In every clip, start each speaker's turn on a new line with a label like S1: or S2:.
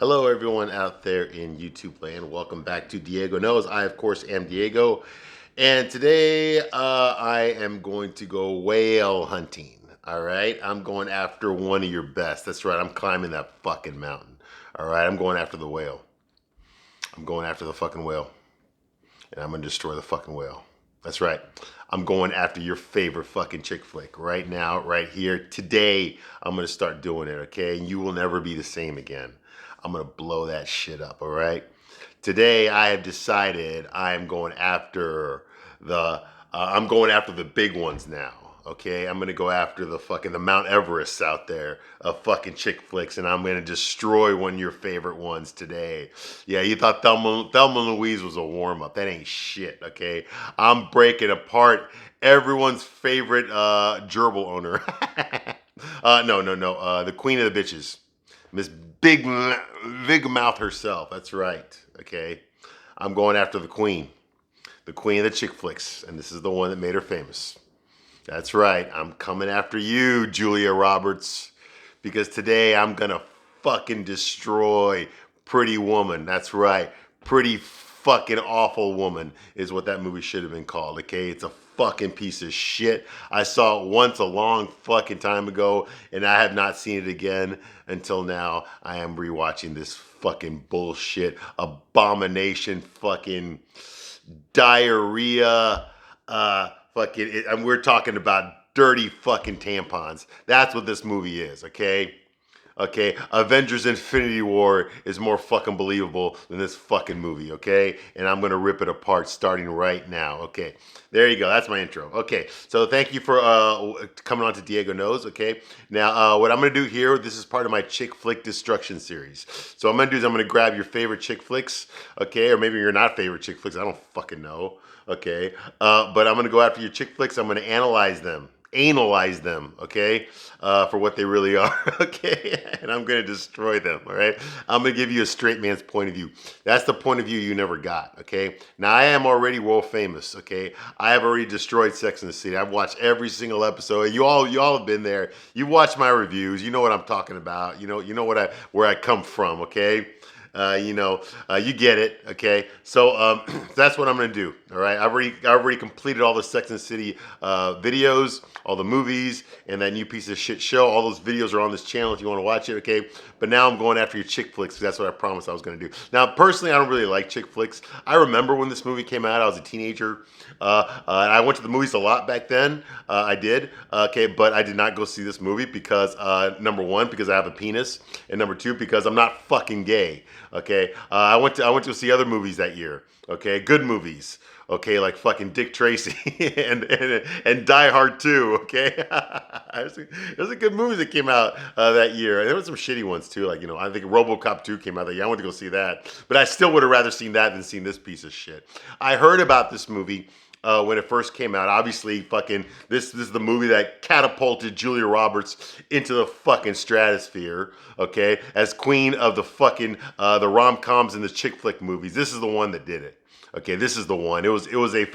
S1: Hello, everyone out there in YouTube land. Welcome back to Diego Knows. I, of course, am Diego. And today I am going to go whale hunting. All right. I'm going after one of your best. That's right. I'm climbing that fucking mountain. All right. I'm going after the whale. I'm going after the fucking whale. And I'm going to destroy the fucking whale. That's right. I'm going after your favorite fucking chick flick right now, right here. Today, I'm going to start doing it, okay? And you will never be the same again. I'm going to blow that shit up, all right? Today, I have decided I'm going after the big ones now. Okay, I'm gonna go after the Mount Everest out there of fucking chick flicks, and I'm gonna destroy one of your favorite ones today. Yeah, you thought Thelma and Louise was a warm up. That ain't shit. Okay, I'm breaking apart everyone's favorite gerbil owner. No. The queen of the bitches, Miss Big Mouth herself. That's right. Okay, I'm going after the queen of the chick flicks, and this is the one that made her famous. That's right. I'm coming after you, Julia Roberts, because today I'm going to fucking destroy Pretty Woman. That's right. Pretty fucking awful woman is what that movie should have been called, okay? It's a fucking piece of shit. I saw it once a long fucking time ago, and I have not seen it again until now. I am rewatching this fucking bullshit, abomination, fucking diarrhea, and we're talking about dirty fucking tampons. That's what this movie is, okay? Okay, Avengers Infinity War is more fucking believable than this fucking movie, okay? And I'm gonna rip it apart starting right now, okay? There you go, that's my intro. Okay, so thank you for coming on to Diego Knows, okay? Now, what I'm gonna do here, this is part of my chick flick destruction series. So what I'm gonna do is I'm gonna grab your favorite chick flicks, okay? Or maybe you're not favorite chick flicks, I don't fucking know, okay? But I'm gonna go after your chick flicks, I'm gonna analyze them, okay, for what they really are, okay, and I'm gonna destroy them, all right. I'm gonna give you a straight man's point of view. That's the point of view you never got, okay. Now I am already world famous, okay. I have already destroyed Sex and the City. I've watched every single episode. You all have been there. You watched my reviews. You know what I'm talking about. You know where I come from, okay. You get it, okay? So that's what I'm gonna do. All right, I've already completed all the Sex and the City videos, all the movies, and that new piece of shit show. All those videos are on this channel if you want to watch it, okay? But now I'm going after your chick flicks because that's what I promised I was gonna do. Now, personally, I don't really like chick flicks. I remember when this movie came out. I was a teenager. I went to the movies a lot back then. I did, okay, but I did not go see this movie because number one, because I have a penis, and number two, because I'm not fucking gay. Okay, I went to see other movies that year. Okay, good movies. Okay, like fucking Dick Tracy and Die Hard 2. Okay, it was a good movies that came out that year. And there were some shitty ones too. Like I think RoboCop 2 came out that year. I went to go see that, but I still would have rather seen that than seen this piece of shit. I heard about this movie when it first came out. Obviously, fucking this is the movie that catapulted Julia Roberts into the fucking stratosphere. Okay, as queen of the fucking the rom coms and the chick flick movies. This is the one that did it. Okay, this is the one. It was a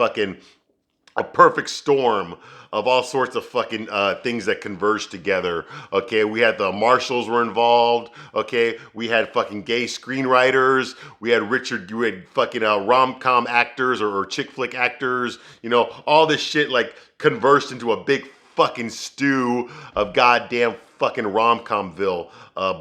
S1: perfect storm of all sorts of fucking things that converged together. Okay, we had the Marshalls were involved. Okay, we had fucking gay screenwriters. We had fucking rom com actors or chick flick actors. All this shit like converged into a big fucking stew of goddamn fucking rom comville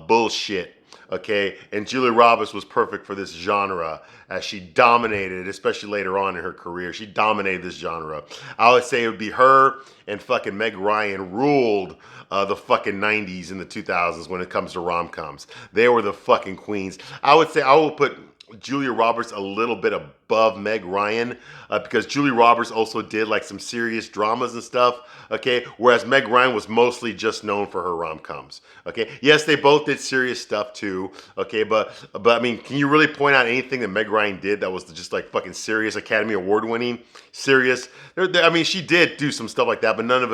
S1: bullshit. Okay, and Julia Roberts was perfect for this genre as she dominated, especially later on in her career. She dominated this genre. I would say it would be her and fucking Meg Ryan ruled the fucking 90s and the 2000s when it comes to rom-coms. They were the fucking queens. I would say I will put Julia Roberts a little bit above Meg Ryan because Julia Roberts also did like some serious dramas and stuff. Okay, whereas Meg Ryan was mostly just known for her rom-coms. Okay, yes, they both did serious stuff too. Okay, but I mean, can you really point out anything that Meg Ryan did that was just like fucking serious, Academy Award winning, serious? I mean, she did do some stuff like that, but none of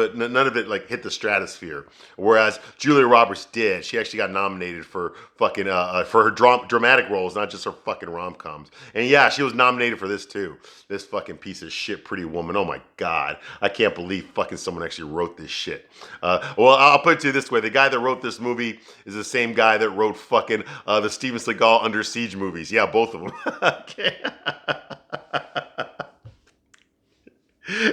S1: it like hit the stratosphere. Whereas Julia Roberts did. She actually got nominated for fucking for her dramatic roles, not just her fucking rom-coms. And yeah, she was nominated nominated for this too. This fucking piece of shit, Pretty Woman. Oh my God. I can't believe fucking someone actually wrote this shit. Well, I'll put it to you this way. The guy that wrote this movie is the same guy that wrote fucking the Steven Seagal Under Siege movies. Yeah, both of them. Okay.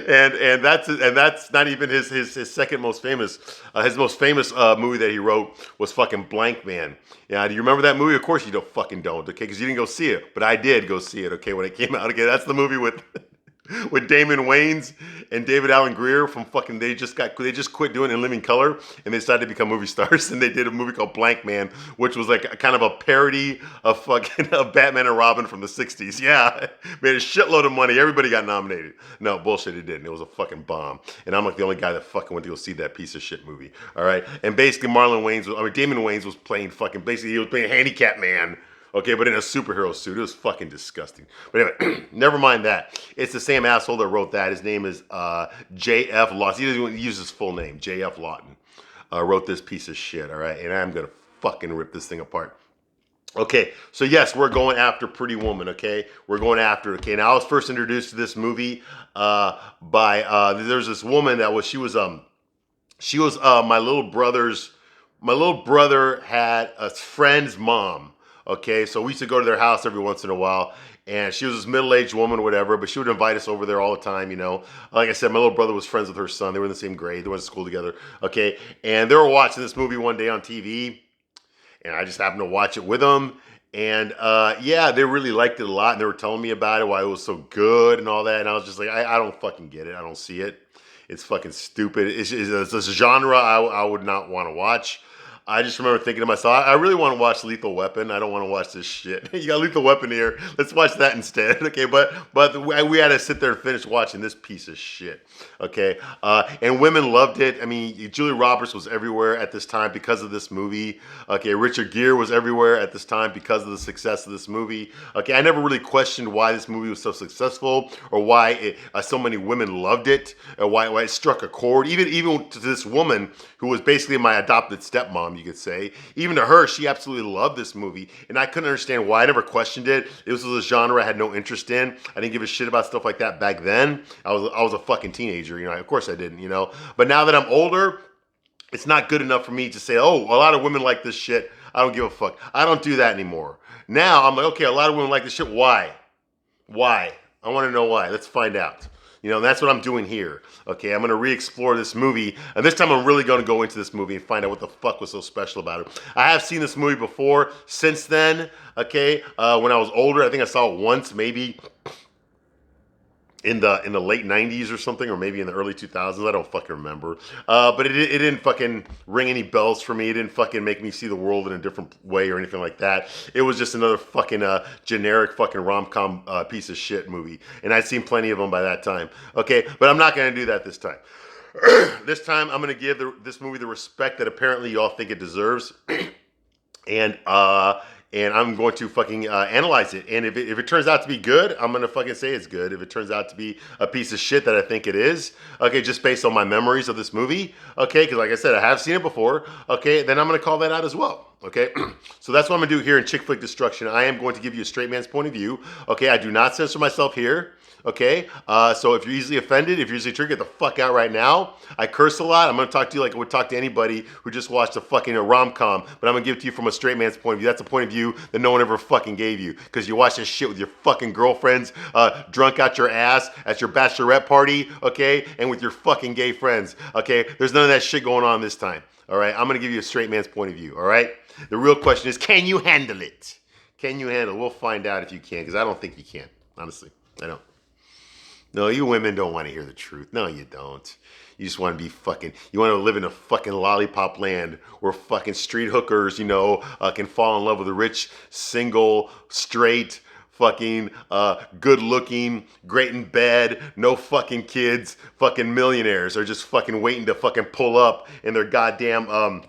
S1: And that's not even his second most famous. His most famous movie that he wrote was fucking Blank Man. Yeah, do you remember that movie? Of course you don't, okay? Because you didn't go see it, but I did go see it, okay, when it came out. Okay, that's the movie with with Damon Wayans and David Alan Grier from fucking. They just quit doing In Living Color and they decided to become movie stars, and they did a movie called Blank Man, which was like a kind of a parody of fucking of Batman and Robin from the '60s. Yeah, made a shitload of money. Everybody got nominated. No bullshit, it didn't. It was a fucking bomb, and I'm like the only guy that fucking went to go see that piece of shit movie. All right, and basically Damon Wayans was playing fucking. Basically, he was playing Handicap Man. Okay, but in a superhero suit. It was fucking disgusting. But anyway, never mind that. It's the same asshole that wrote that. His name is J.F. Lawton. He doesn't even use his full name. J.F. Lawton wrote this piece of shit, all right? And I'm going to fucking rip this thing apart. Okay, so yes, we're going after Pretty Woman, okay? We're going after it, okay? Now, I was first introduced to this movie by, there's this woman that she was my little brother had a friend's mom. Okay, so we used to go to their house every once in a while, and she was this middle-aged woman or whatever, but she would invite us over there all the time, you know. Like I said, my little brother was friends with her son. They were in the same grade. They went to school together, okay? And they were watching this movie one day on TV, and I just happened to watch it with them. And yeah, they really liked it a lot, and they were telling me about it, why it was so good and all that, and I was just like, I don't fucking get it. I don't see it. It's fucking stupid. It's a genre I would not want to watch. I just remember thinking to myself, I really want to watch Lethal Weapon. I don't want to watch this shit. You got Lethal Weapon here. Let's watch that instead. Okay, but we had to sit there and finish watching this piece of shit. Okay, and women loved it. I mean, Julia Roberts was everywhere at this time because of this movie. Okay, Richard Gere was everywhere at this time because of the success of this movie. Okay, I never really questioned why this movie was so successful or why so many women loved it or why it struck a chord. Even to this woman who was basically my adopted stepmom, you could say. Even to her, she absolutely loved this movie, and I couldn't understand why. I never questioned it. It was a genre I had no interest in. I didn't give a shit about stuff like that back then. I was a fucking teenager, you know. Of course I didn't, you know. But now that I'm older, it's not good enough for me to say, oh, a lot of women like this shit. I don't give a fuck. I don't do that anymore. Now I'm like, okay, a lot of women like this shit. Why? Why? I want to know why. Let's find out. You know, that's what I'm doing here. Okay, I'm going to re-explore this movie. And this time I'm really going to go into this movie and find out what the fuck was so special about it. I have seen this movie before. Since then, okay, when I was older, I think I saw it once, maybe in the late 90s or something, or maybe in the early 2000s. I don't fucking remember. But it didn't fucking ring any bells for me. It didn't fucking make me see the world in a different way or anything like that. It was just another fucking generic fucking rom-com piece of shit movie. And I'd seen plenty of them by that time. Okay, but I'm not going to do that this time. This time I'm going to give this movie the respect that apparently y'all think it deserves. And I'm going to fucking analyze it. And if it turns out to be good, I'm going to fucking say it's good. If it turns out to be a piece of shit that I think it is, okay, just based on my memories of this movie, okay, because like I said, I have seen it before, okay, then I'm going to call that out as well. Okay, so that's what I'm going to do here in Chick-Flick Destruction. I am going to give you a straight man's point of view. Okay, I do not censor myself here. Okay, so if you're easily offended, if you're easily triggered, get the fuck out right now. I curse a lot. I'm going to talk to you like I would talk to anybody who just watched a fucking rom-com, but I'm going to give it to you from a straight man's point of view. That's a point of view that no one ever fucking gave you, because you watch this shit with your fucking girlfriends, drunk out your ass at your bachelorette party, okay, and with your fucking gay friends, okay? There's none of that shit going on this time, all right? I'm going to give you a straight man's point of view, all right? The real question is, can you handle it? Can you handle it? We'll find out if you can, because I don't think you can, honestly. I don't. No, you women don't want to hear the truth. No, you don't. You just want to be fucking, you want to live in a fucking lollipop land where fucking street hookers, you know, can fall in love with a rich, single, straight, fucking, good looking, great in bed, no fucking kids, fucking millionaires are just fucking waiting to fucking pull up in their goddamn,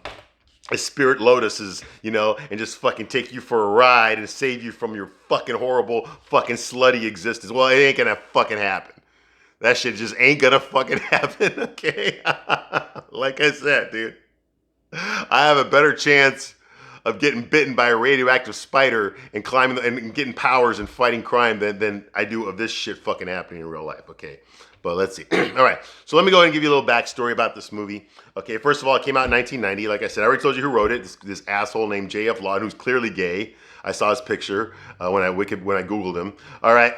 S1: Spirit Lotuses, you know, and just fucking take you for a ride and save you from your fucking horrible, fucking slutty existence. Well, it ain't gonna fucking happen. That shit just ain't gonna fucking happen, okay? Like I said, dude, I have a better chance of getting bitten by a radioactive spider and climbing and getting powers and fighting crime than I do of this shit fucking happening in real life. Okay, but let's see. All right, so let me go ahead and give you a little backstory about this movie. Okay, first of all, it came out in 1990. Like I said, I already told you who wrote it. This asshole named J.F. Lawton, who's clearly gay. I saw his picture when I Googled him. All right.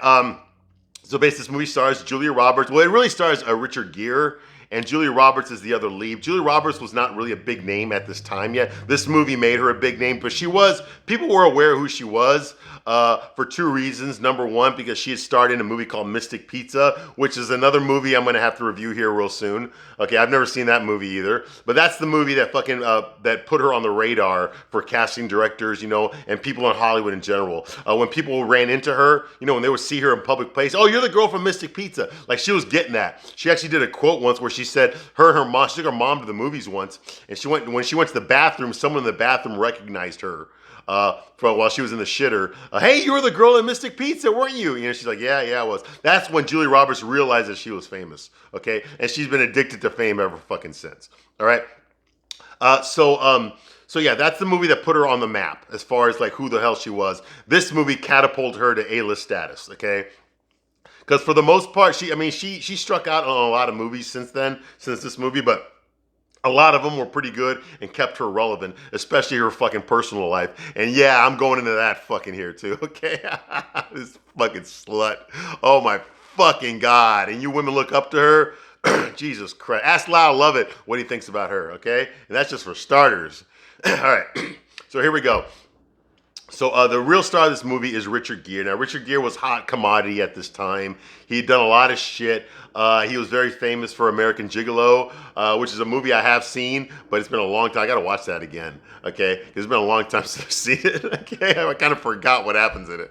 S1: So basically, this movie stars Julia Roberts. Well, it really stars Richard Gere, and Julia Roberts is the other lead. Julia Roberts was not really a big name at this time yet. This movie made her a big name, but people were aware of who she was for two reasons. Number one, because she had starred in a movie called Mystic Pizza, which is another movie I'm going to have to review here real soon. Okay, I've never seen that movie either, but that's the movie that that put her on the radar for casting directors, and people in Hollywood in general. When people ran into her, when they would see her in public place, oh, you're the girl from Mystic Pizza. Like, she was getting that. She actually did a quote once where she said she took her mom to the movies once, and when she went to the bathroom, someone in the bathroom recognized her while she was in the shitter. Hey, you were the girl in Mystic Pizza, weren't you? She's like, yeah, I was. That's when Julia Roberts realized that she was famous. Okay, and she's been addicted to fame ever fucking since. All right. So yeah, that's the movie that put her on the map as far as like who the hell she was. This movie catapulted her to A-list status. Okay. Because for the most part, she struck out on a lot of movies since this movie, but a lot of them were pretty good and kept her relevant, especially her fucking personal life. And yeah, I'm going into that fucking here too, okay? This fucking slut. Oh my fucking God. And you women look up to her? Jesus Christ. Ask Lyle Lovett what he thinks about her, okay? And that's just for starters. All right, so here we go. So the real star of this movie is Richard Gere. Now, Richard Gere was hot commodity at this time. He'd done a lot of shit. He was very famous for American Gigolo, which is a movie I have seen, but it's been a long time. I got to watch that again, okay? It's been a long time since I've seen it, okay? I kind of forgot what happens in it.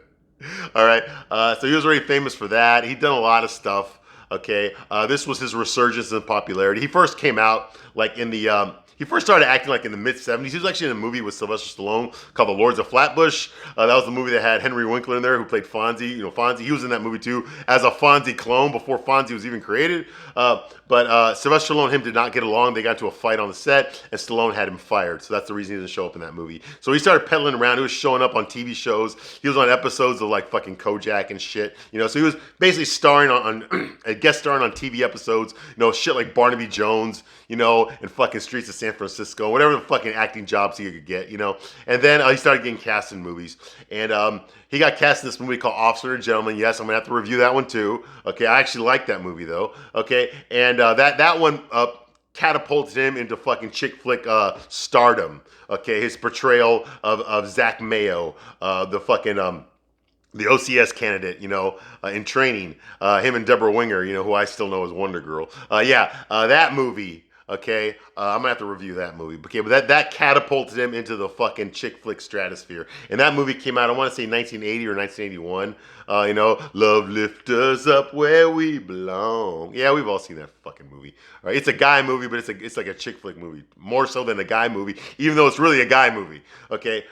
S1: All right, so he was very famous for that. He'd done a lot of stuff, okay? This was his resurgence in popularity. He first came out like he first started acting like in the mid-'70s. He was actually in a movie with Sylvester Stallone called The Lords of Flatbush. That was the movie that had Henry Winkler in there, who played Fonzie. Fonzie, he was in that movie too as a Fonzie clone before Fonzie was even created. But Sylvester Stallone and him did not get along. They got into a fight on the set, and Stallone had him fired. So that's the reason he didn't show up in that movie. So he started peddling around. He was showing up on TV shows. He was on episodes of like fucking Kojak and shit. So he was basically starring on guest starring on TV episodes. Shit like Barnaby Jones. And fucking Streets of San Francisco, whatever the fucking acting jobs he could get. And then he started getting cast in movies. And he got cast in this movie called Officer and Gentleman. Yes, I'm going to have to review that one too. Okay, I actually like that movie though. Okay, and that one catapulted him into fucking Chic-Flick stardom. Okay, his portrayal of Zach Mayo, the OCS candidate, in training, him and Deborah Winger, who I still know as Wonder Girl. That movie. Okay, I'm gonna have to review that movie. Okay, but that catapulted him into the fucking Chick-Flick stratosphere. And that movie came out, I want to say 1980 or 1981. Love lift us up where we belong. Yeah, we've all seen that fucking movie. All right, it's a guy movie, but it's like a Chick-Flick movie, more so than a guy movie, even though it's really a guy movie. Okay.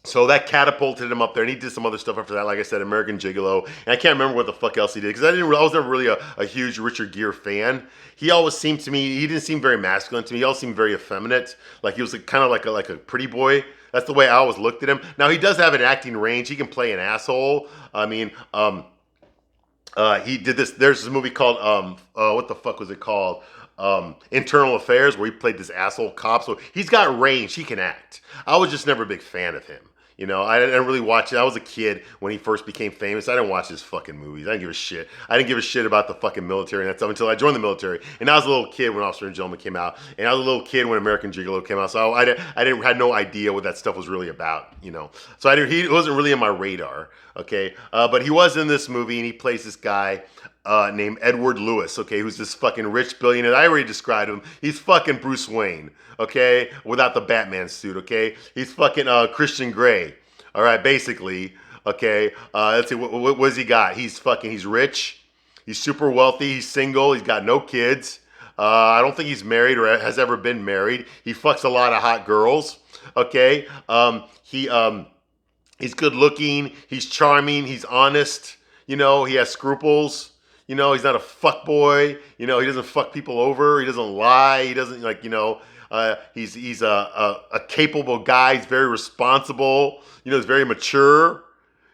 S1: So that catapulted him up there, and he did some other stuff after that. Like I said, American Gigolo, and I can't remember what the fuck else he did because I was never really a huge Richard Gere fan. He always seemed to me, he didn't seem very masculine to me. He always seemed very effeminate, like he was kind of like a pretty boy. That's the way I always looked at him. Now he does have an acting range. He can play an asshole. He did this. There's this movie called what the fuck was it called? Internal Affairs, where he played this asshole cop. So he's got range. He can act. I was just never a big fan of him. I didn't really watch it. I was a kid when he first became famous. I didn't watch his fucking movies. I didn't give a shit. I didn't give a shit about the fucking military and that stuff until I joined the military. And I was a little kid when Officer and Gentleman came out. And I was a little kid when American Gigolo came out. So I had no idea what that stuff was really about, So he wasn't really on my radar, okay? But he was in this movie, and he plays this guy named Edward Lewis, okay, who's this fucking rich billionaire. I already described him. He's fucking Bruce Wayne, okay, without the Batman suit, okay? He's fucking Christian Grey, all right, basically, okay? Let's see, what has he got? He's rich. He's super wealthy. He's single. He's got no kids. I don't think he's married or has ever been married. He fucks a lot of hot girls, okay? He's good looking. He's charming. He's honest. He has scruples. He's not a fuck boy. He doesn't fuck people over. He doesn't lie. He doesn't He's a capable guy. He's very responsible. You know, he's very mature.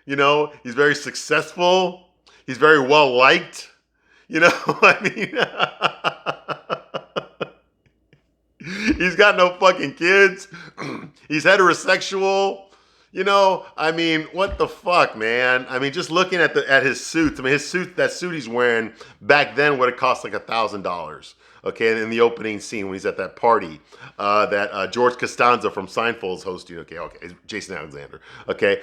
S1: You know, he's very successful. He's very well liked. You know, I mean, he's got no fucking kids. He's heterosexual. You know, I mean, what the fuck, man? I mean, just looking at his suits. I mean, that suit he's wearing back then would have cost like $1,000. Okay, in the opening scene when he's at that party that George Costanza from Seinfeld is hosting. Okay, Jason Alexander. Okay,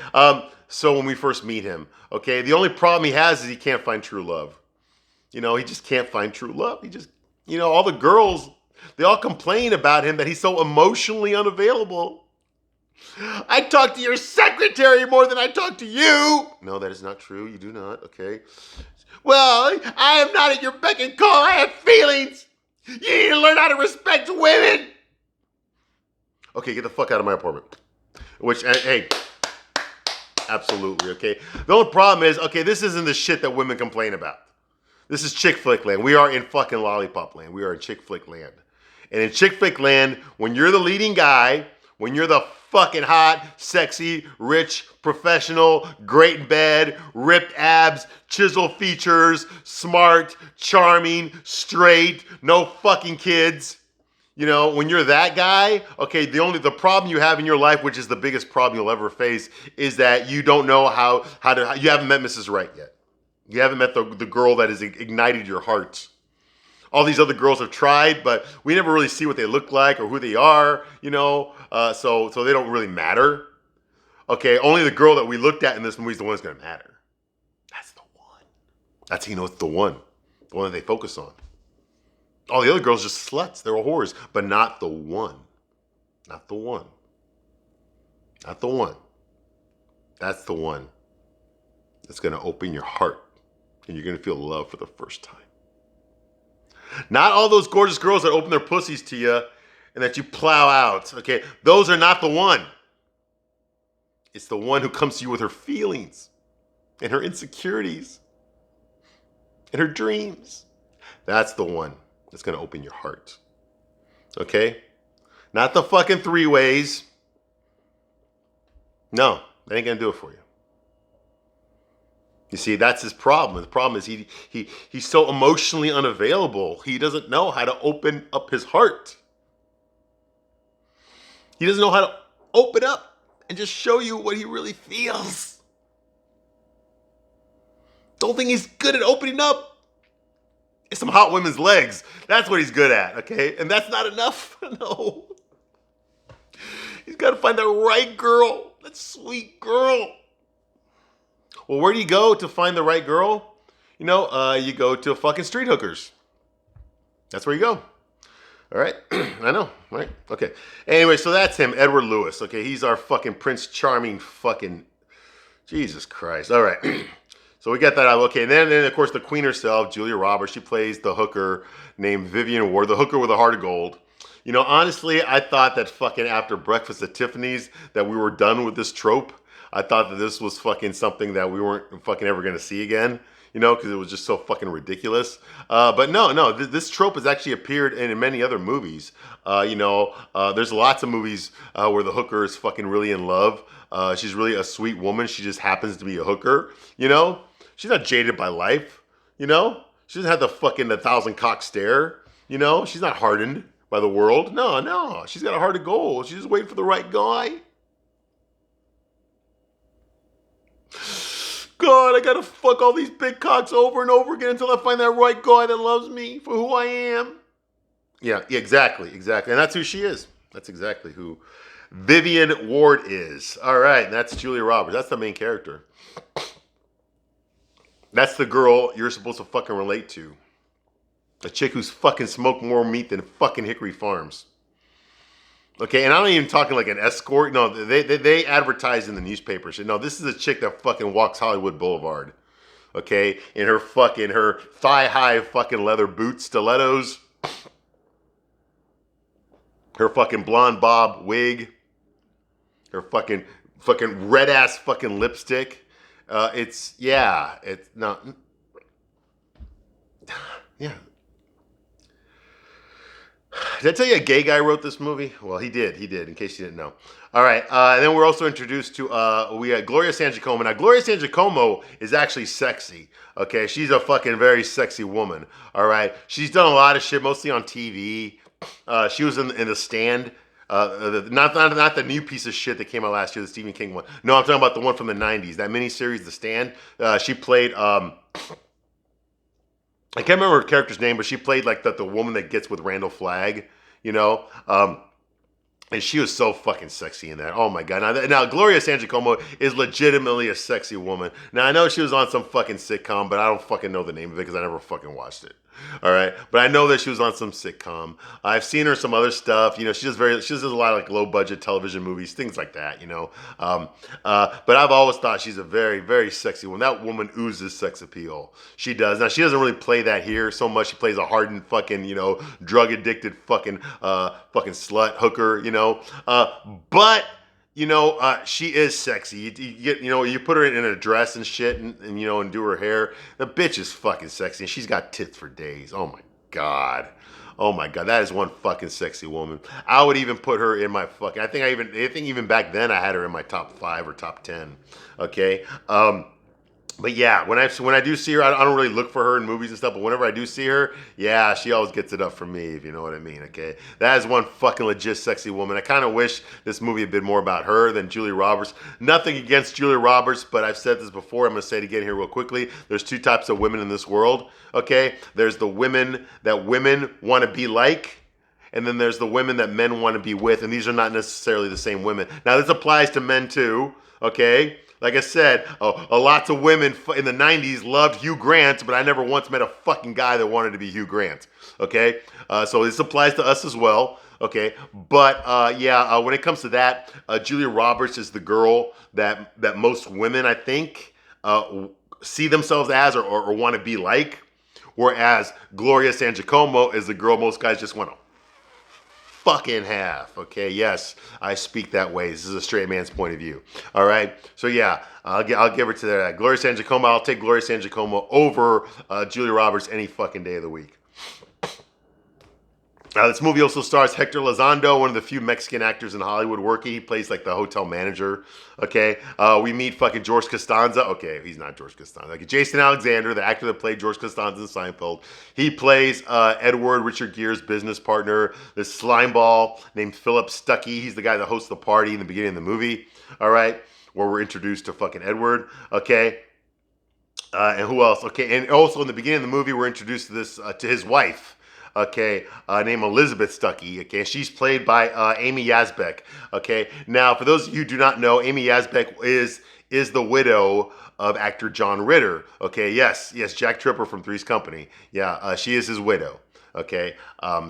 S1: so when we first meet him, okay, the only problem he has is he can't find true love. You know, he just can't find true love. He just, you know, all the girls, they all complain about him that he's so emotionally unavailable. I talk to your secretary more than I talk to you. No, that is not true. You do not. Okay. Well, I am not at your beck and call. I have feelings. You need to learn how to respect women. Okay, get the fuck out of my apartment. Which, hey, absolutely, okay? The only problem is, okay, this isn't the shit that women complain about. This is Chick-Flick land. We are in fucking lollipop land. We are in Chick-Flick land. And in Chick-Flick land, when you're the leading guy, when you're the fucking hot, sexy, rich, professional, great in bed, ripped abs, chisel features, smart, charming, straight, no fucking kids. You know, when you're that guy, okay, the problem you have in your life, which is the biggest problem you'll ever face, is that you don't know you haven't met Mrs. Right yet. You haven't met the girl that has ignited your heart. All these other girls have tried, but we never really see what they look like or who they are, you know, so they don't really matter. Okay, only the girl that we looked at in this movie is the one that's going to matter. That's the one. That's, you know, it's the one that they focus on. All the other girls are just sluts. They're whores, but not the one. Not the one. Not the one. That's the one that's going to open your heart and you're going to feel love for the first time. Not all those gorgeous girls that open their pussies to you and that you plow out, okay? Those are not the one. It's the one who comes to you with her feelings and her insecurities and her dreams. That's the one that's going to open your heart, okay? Not the fucking three-ways. No, that ain't going to do it for you. You see, that's his problem. The problem is he's so emotionally unavailable. He doesn't know how to open up his heart. He doesn't know how to open up and just show you what he really feels. Don't think he's good at opening up. It's some hot women's legs. That's what he's good at, okay? And that's not enough. No. He's got to find the right girl. That sweet girl. Well, where do you go to find the right girl? You know, you go to fucking street hookers. That's where you go. All right? I know, right? Okay. Anyway, so that's him, Edward Lewis. Okay, he's our fucking Prince Charming fucking... Jesus Christ. All right. So we got that out. Okay, and then, of course, the queen herself, Julia Roberts, she plays the hooker named Vivian Ward, the hooker with a heart of gold. You know, honestly, I thought that fucking after Breakfast at Tiffany's that we were done with this trope. I thought that this was fucking something that we weren't fucking ever going to see again, you know, because it was just so fucking ridiculous. But no, this trope has actually appeared in many other movies. You know, there's lots of movies where the hooker is fucking really in love. She's really a sweet woman. She just happens to be a hooker, you know. She's not jaded by life, you know. She doesn't have the fucking 1,000 cock stare, you know. She's not hardened by the world. No. She's got a heart of gold. She's just waiting for the right guy. God, I gotta fuck all these big cocks over and over again until I find that right guy that loves me for who I am. Yeah, exactly. And that's who she is. That's exactly who Vivian Ward is. All right, and that's Julia Roberts. That's the main character. That's the girl you're supposed to fucking relate to. A chick who's fucking smoked more meat than fucking Hickory Farms. Okay, and I'm not even talking like an escort. No, they advertise in the newspapers. No, this is a chick that fucking walks Hollywood Boulevard. Okay, in her thigh-high fucking leather boots, stilettos, her fucking blonde bob wig, her fucking red-ass fucking lipstick. It's not. Yeah. Did I tell you a gay guy wrote this movie? Well, he did. He did. In case you didn't know. All right, and then we're also introduced to we had Gloria Sangiacomo. Now, Gloria Sangiacomo is actually sexy. Okay, she's a fucking very sexy woman. All right, she's done a lot of shit, mostly on TV. She was in The Stand. Not the new piece of shit that came out last year, the Stephen King one. No, I'm talking about the one from the '90s, that miniseries, The Stand. She played. I can't remember her character's name, but she played like the woman that gets with Randall Flagg. You know. And she was so fucking sexy in that. Oh my god! Now Gloria Sangiacomo is legitimately a sexy woman. Now I know she was on some fucking sitcom, but I don't fucking know the name of it because I never fucking watched it. All right, but I know that she was on some sitcom. I've seen her in some other stuff. You know, she does a lot of like low budget television movies, things like that. You know, but I've always thought she's a very very sexy woman. That woman oozes sex appeal. She does. Now she doesn't really play that here so much. She plays a hardened fucking drug addicted fucking slut hooker. But she is sexy. You get, you put her in a dress and shit, and do her hair. The bitch is fucking sexy, and she's got tits for days. Oh my god. Oh my god, that is one fucking sexy woman. I would even put her in my fucking. I think even back then I had her in my top 5 or top 10. Okay. But yeah, when I do see her, I don't really look for her in movies and stuff. But whenever I do see her, yeah, she always gets it up for me, if you know what I mean. Okay, that is one fucking legit sexy woman. I kind of wish this movie had been more about her than Julia Roberts. Nothing against Julia Roberts, but I've said this before. I'm going to say it again here real quickly. There's 2 types of women in this world. Okay, there's the women that women want to be like. And then there's the women that men want to be with. And these are not necessarily the same women. Now, this applies to men too. Okay. Like I said, a lots of women in the 90s loved Hugh Grant, but I never once met a fucking guy that wanted to be Hugh Grant. Okay? So this applies to us as well. Okay? But when it comes to that, Julia Roberts is the girl that most women, I think, see themselves as or want to be like. Whereas Gloria Sangiacomo is the girl most guys just want to fucking half. Okay, yes, I speak that way. This is a straight man's point of view. All right, so yeah, I'll give her to that. Gloria Sangiacomo. I'll take Gloria Sangiacomo over Julia Roberts any fucking day of the week. This movie also stars Hector Elizondo, one of the few Mexican actors in Hollywood working. He plays like the hotel manager. Okay, we meet fucking George Costanza. Okay, he's not George Costanza. Okay, Jason Alexander, the actor that played George Costanza in Seinfeld. He plays Edward, Richard Gere's business partner, this slimeball named Philip Stuckey. He's the guy that hosts the party in the beginning of the movie. All right, where we're introduced to fucking Edward. Okay. And who else? Okay, and also in the beginning of the movie, we're introduced to to his wife. Okay, named Elizabeth Stuckey. Okay, she's played by Amy Yazbek. Okay, now for those of you who do not know, Amy Yazbek is the widow of actor John Ritter. Okay, yes, Jack Tripper from Three's Company. Yeah, she is his widow. Okay,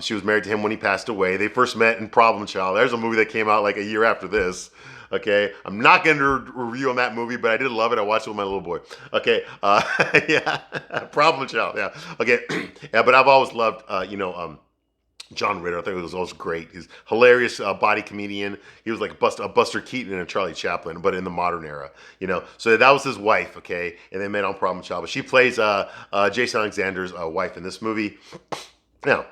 S1: she was married to him when he passed away. They first met in Problem Child. There's a movie that came out like a year after this. Okay, I'm not going to review on that movie, but I did love it. I watched it with my little boy. Okay, yeah, Problem Child. Yeah, okay, yeah. But I've always loved, John Ritter. I think it was always great. He's hilarious body comedian. He was like a Buster Keaton and a Charlie Chaplin, but in the modern era. So that was his wife. Okay, and they met on Problem Child. But she plays Jason Alexander's wife in this movie. Now,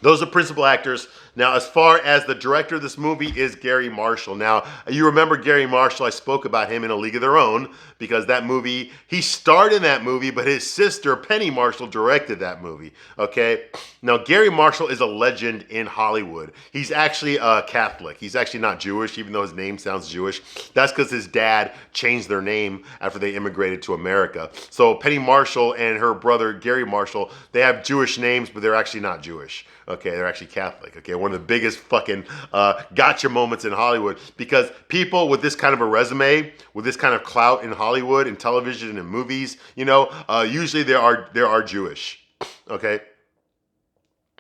S1: those are principal actors. Now, as far as the director of this movie is Gary Marshall. Now, you remember Gary Marshall, I spoke about him in A League of Their Own because that movie, he starred in that movie, but his sister, Penny Marshall, directed that movie, okay? Now, Gary Marshall is a legend in Hollywood. He's actually a Catholic. He's actually not Jewish, even though his name sounds Jewish. That's because his dad changed their name after they immigrated to America. So Penny Marshall and her brother, Gary Marshall, they have Jewish names, but they're actually not Jewish. Okay, they're actually Catholic. Okay, one of the biggest fucking gotcha moments in Hollywood because people with this kind of a resume, with this kind of clout in Hollywood, in television, and movies, usually they are Jewish. Okay,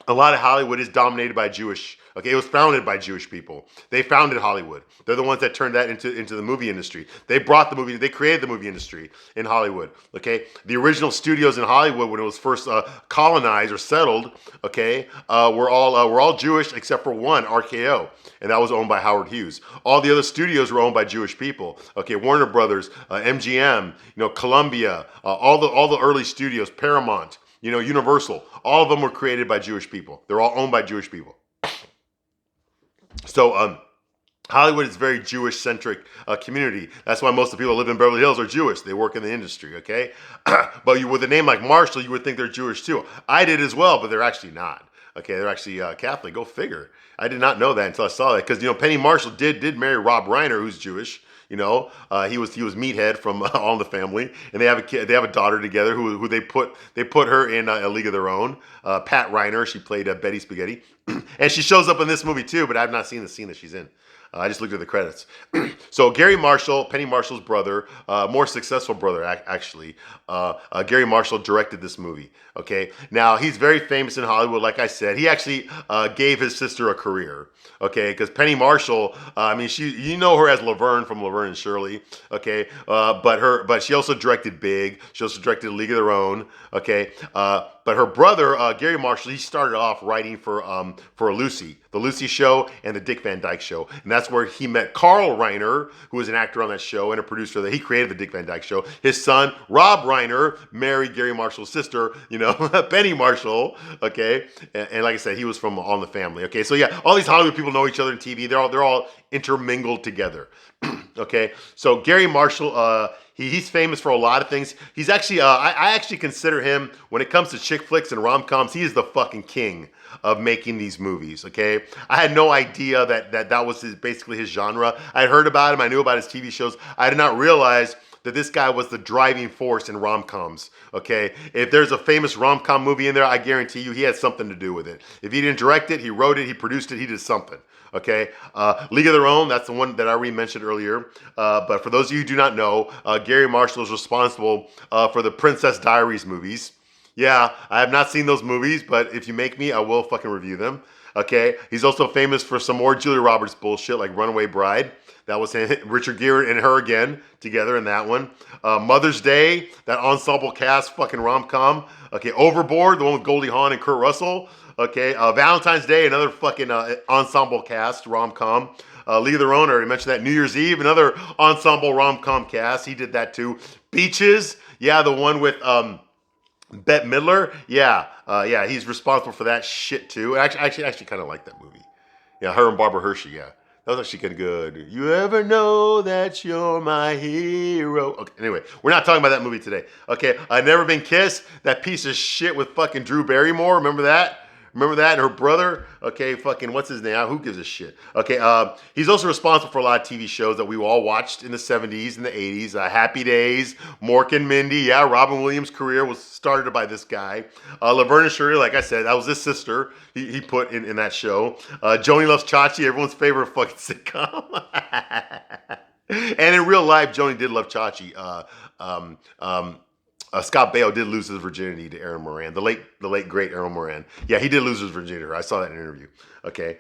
S1: a lot of Hollywood is dominated by Jewish. Okay, it was founded by Jewish people. They founded Hollywood. They're the ones that turned that into the movie industry. They created the movie industry in Hollywood. Okay, the original studios in Hollywood when it was first colonized or settled, okay, were all Jewish except for one, RKO, and that was owned by Howard Hughes. All the other studios were owned by Jewish people. Okay, Warner Brothers, MGM, Columbia, all the early studios, Paramount. Universal. All of them were created by Jewish people. They're all owned by Jewish people. So Hollywood is a very Jewish-centric community. That's why most of the people who live in Beverly Hills are Jewish. They work in the industry, okay? But with a name like Marshall, you would think they're Jewish too. I did as well, but they're actually not. Okay, they're actually Catholic. Go figure. I did not know that until I saw that because Penny Marshall did marry Rob Reiner, who's Jewish. He was Meathead from All in the Family, and they have a kid. They have a daughter together who they put her in A League of Their Own. Pat Reiner, she played Betty Spaghetti, and she shows up in this movie too. But I've not seen the scene that she's in. I just looked at the credits. So Gary Marshall, Penny Marshall's brother, more successful brother actually. Gary Marshall directed this movie. Okay, now he's very famous in Hollywood. Like I said, he actually gave his sister a career. Okay, because Penny Marshall, you know her as Laverne from Laverne and Shirley. Okay, but she also directed Big. She also directed A League of Their Own. Okay, but her brother Gary Marshall, he started off writing for Lucy, the Lucy Show, and the Dick Van Dyke Show, and that's where he met Carl Reiner, who was an actor on that show and a producer that he created the Dick Van Dyke Show. His son Rob Reiner married Gary Marshall's sister, Penny Marshall. Okay, and like I said, he was from All in the Family. Okay, so yeah, all these Hollywood people know each other in TV. They're all intermingled together. Okay, so Gary Marshall, he's famous for a lot of things. He's actually, I actually consider him, when it comes to chick flicks and rom-coms, he is the fucking king of making these movies, okay? I had no idea that was basically his genre. I had heard about him. I knew about his TV shows. I did not realize that this guy was the driving force in rom-coms, okay? If there's a famous rom-com movie in there, I guarantee you he had something to do with it. If he didn't direct it, he wrote it, he produced it, he did something. Okay, League of Their Own, that's the one that I already mentioned earlier. But for those of you who do not know, Gary Marshall is responsible for the Princess Diaries movies. Yeah, I have not seen those movies, but if you make me, I will fucking review them. Okay, he's also famous for some more Julia Roberts bullshit like Runaway Bride. That was Richard Gere and her again together in that one. Mother's Day, that ensemble cast fucking rom-com. Okay, Overboard, the one with Goldie Hawn and Kurt Russell. Okay, Valentine's Day, another fucking ensemble cast rom-com. League of Their Own, I already mentioned that. New Year's Eve, another ensemble rom-com cast. He did that too. Beaches, yeah, the one with Bette Midler. Yeah, he's responsible for that shit too. Actually kind of like that movie. Yeah, her and Barbara Hershey, yeah. That was actually kind of good. You ever know that you're my hero? Okay, anyway, we're not talking about that movie today. Okay, I've Never Been Kissed, that piece of shit with fucking Drew Barrymore. Remember that? Remember that? And her brother? Okay, fucking, what's his name? Who gives a shit? Okay, he's also responsible for a lot of TV shows that we all watched in the 70s and the 80s. Happy Days, Mork and Mindy. Yeah, Robin Williams' career was started by this guy. Laverne and Shirley, like I said, that was his sister he put in that show. Joni Loves Chachi, everyone's favorite fucking sitcom. And in real life, Joni did love Chachi. Scott Baio did lose his virginity to Erin Moran, the late great Erin Moran. Yeah, he did lose his virginity to her. I saw that in an interview. Okay,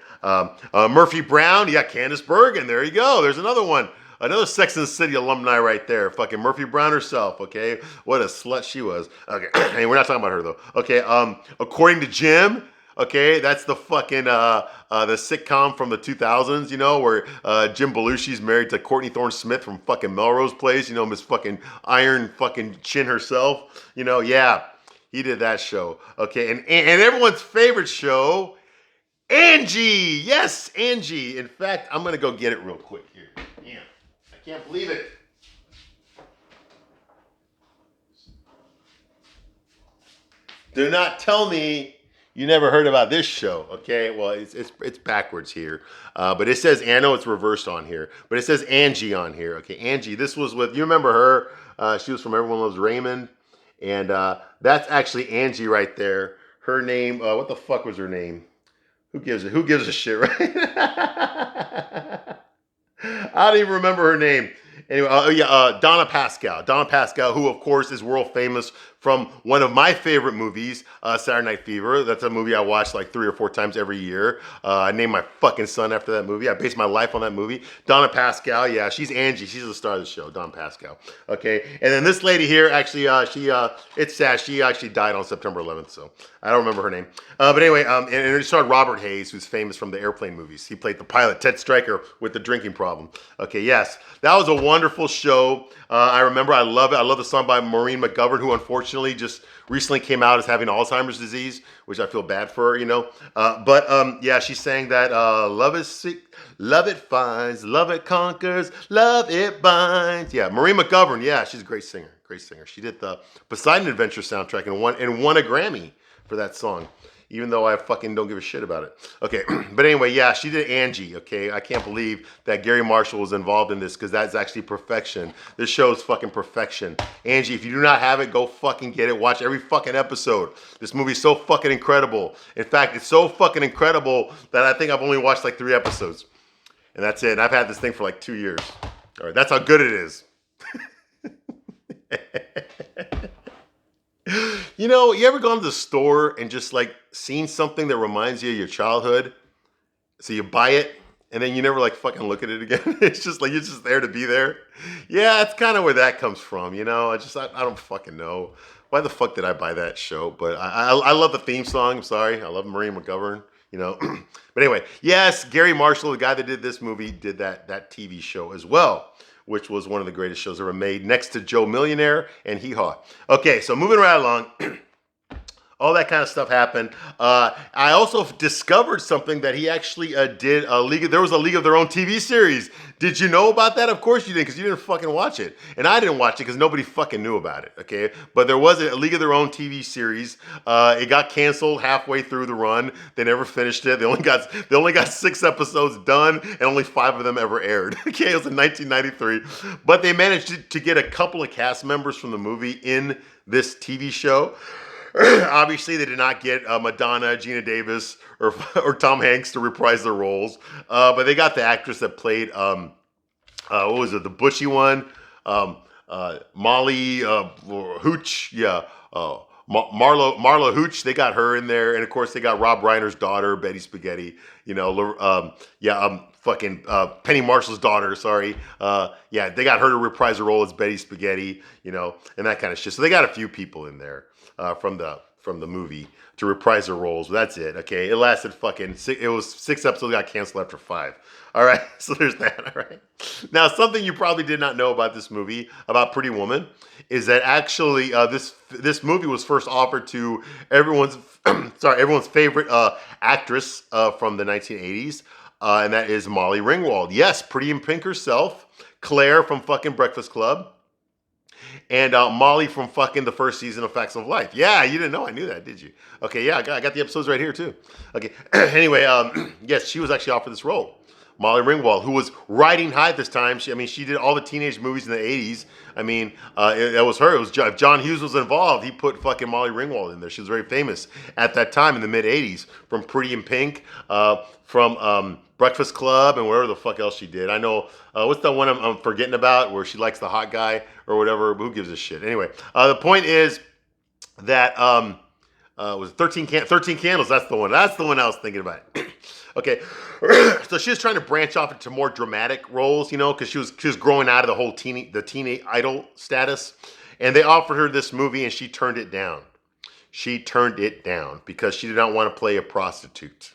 S1: Murphy Brown. Yeah, Candice Bergen. There you go. There's another one. Another Sex and the City alumni right there. Fucking Murphy Brown herself. Okay, what a slut she was. Okay, hey, we're not talking about her though. Okay, According to Jim. Okay, that's the fucking the sitcom from the 2000s, where Jim Belushi's married to Courtney Thorne-Smith from fucking Melrose Place, Miss fucking Iron fucking Chin herself, yeah, he did that show. Okay, and everyone's favorite show, Angie. Yes, Angie. In fact, I'm gonna go get it real quick here. Damn, I can't believe it. Do not tell me you never heard about this show, okay? Well, it's backwards here, but it says, I know it's reversed on here, but it says Angie on here, okay? Angie, this was you remember her? She was from Everyone Loves Raymond, and that's actually Angie right there. Her name, what the fuck was her name? Who gives a shit, right? I don't even remember her name. Anyway, Donna Pascal. Donna Pascal, who of course is world famous from one of my favorite movies, Saturday Night Fever. That's a movie I watch like 3 or 4 times every year. I named my fucking son after that movie. I based my life on that movie. Donna Pascal, yeah, she's Angie. She's the star of the show, Donna Pascal. Okay, and then this lady here, actually, it's sad. She actually died on September 11th, so I don't remember her name. But anyway, and it starred Robert Hayes, who's famous from the Airplane movies. He played the pilot, Ted Stryker, with the drinking problem. Okay, yes, that was a wonderful show. I remember, I love it. I love the song by Maureen McGovern, who unfortunately unfortunately just recently came out as having Alzheimer's disease, which I feel bad for her, you know. But yeah, she's saying that love is sick, love it finds, love it conquers, love it binds. Yeah, Marie McGovern. Yeah, she's a great singer. Great singer. She did the Poseidon Adventure soundtrack and won a Grammy for that song, even though I fucking don't give a shit about it. Okay, but anyway, yeah, she did Angie, okay? I can't believe that Gary Marshall was involved in this because that's actually perfection. This show is fucking perfection. Angie, if you do not have it, go fucking get it. Watch every fucking episode. This movie's so fucking incredible. In fact, it's so fucking incredible that I think I've only watched like 3 episodes. And that's it. And I've had this thing for like 2 years. All right, that's how good it is. You know, you ever gone to the store and just like seen something that reminds you of your childhood? So you buy it and then you never like fucking look at it again. It's just like you're just there to be there. Yeah, it's kind of where that comes from, you know. I don't fucking know. Why the fuck did I buy that show? But I love the theme song. I'm sorry. I love Marie McGovern, you know. But anyway, yes, Gary Marshall, the guy that did this movie, did that TV show as well, which was one of the greatest shows ever made, next to Joe Millionaire and Hee Haw. Okay, so moving right along. All that kind of stuff happened. I also discovered something that he actually did there was a League of Their Own TV series. Did you know about that? Of course you did, because you didn't fucking watch it. And I didn't watch it because nobody fucking knew about it, okay? But there was a League of Their Own TV series. It got canceled halfway through the run. They never finished it. They only got 6 episodes done, and only 5 of them ever aired. Okay, it was in 1993. But they managed to get a couple of cast members from the movie in this TV show. Obviously, they did not get Madonna, Gina Davis, or Tom Hanks to reprise their roles, but they got the actress that played what was it, the bushy one, Molly Hooch, yeah, Marla Hooch. They got her in there, and of course they got Rob Reiner's daughter, Betty Spaghetti. You know, Penny Marshall's daughter. Sorry, yeah, they got her to reprise her role as Betty Spaghetti. You know, and that kind of shit. So they got a few people in there. From the movie to reprise their roles. That's it. Okay, it lasted it was 6 episodes. Got canceled after 5. All right, so there's that. All right. Now, something you probably did not know about this movie, about Pretty Woman, is that actually this movie was first offered to everyone's favorite actress from the 1980s, and that is Molly Ringwald. Yes, Pretty in Pink herself, Claire from fucking Breakfast Club. And Molly from fucking the first season of Facts of Life. Yeah, you didn't know I knew that, did you? Okay, yeah, I got the episodes right here too. Okay, anyway, yes, she was actually offered this role. Molly Ringwald, who was riding high at this time. She did all the teenage movies in the 80s. I mean, that was her. It was if John Hughes was involved, he put fucking Molly Ringwald in there. She was very famous at that time in the mid 80s, from Pretty in Pink, from Breakfast Club, and whatever the fuck else she did. I know, what's the one I'm forgetting about, where she likes the hot guy or whatever? Who gives a shit? Anyway, the point is that was 13 Candles. That's the one. That's the one I was thinking about. Okay, so she was trying to branch off into more dramatic roles, you know, because she was growing out of the whole teen idol status, and they offered her this movie, and she turned it down. She turned it down because she did not want to play a prostitute.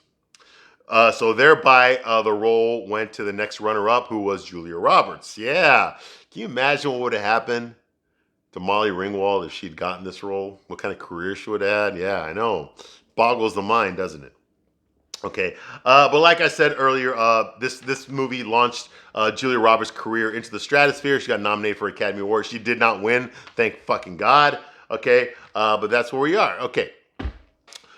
S1: So thereby, the role went to the next runner-up, who was Julia Roberts. Yeah, can you imagine what would have happened to Molly Ringwald if she'd gotten this role? What kind of career she would have had? Yeah, I know. Boggles the mind, doesn't it? Okay, but like I said earlier, this movie launched Julia Roberts' career into the stratosphere. She got nominated for Academy Award. She did not win, thank fucking God. Okay, but that's where we are. Okay,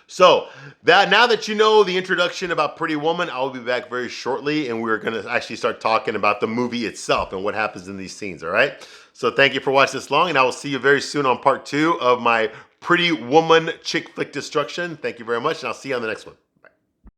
S1: so now that you know the introduction about Pretty Woman, I'll be back very shortly, and we're gonna actually start talking about the movie itself and what happens in these scenes. All right. So thank you for watching this long, and I will see you very soon on part 2 of my Pretty Woman chick flick destruction. Thank you very much, and I'll see you on the next one.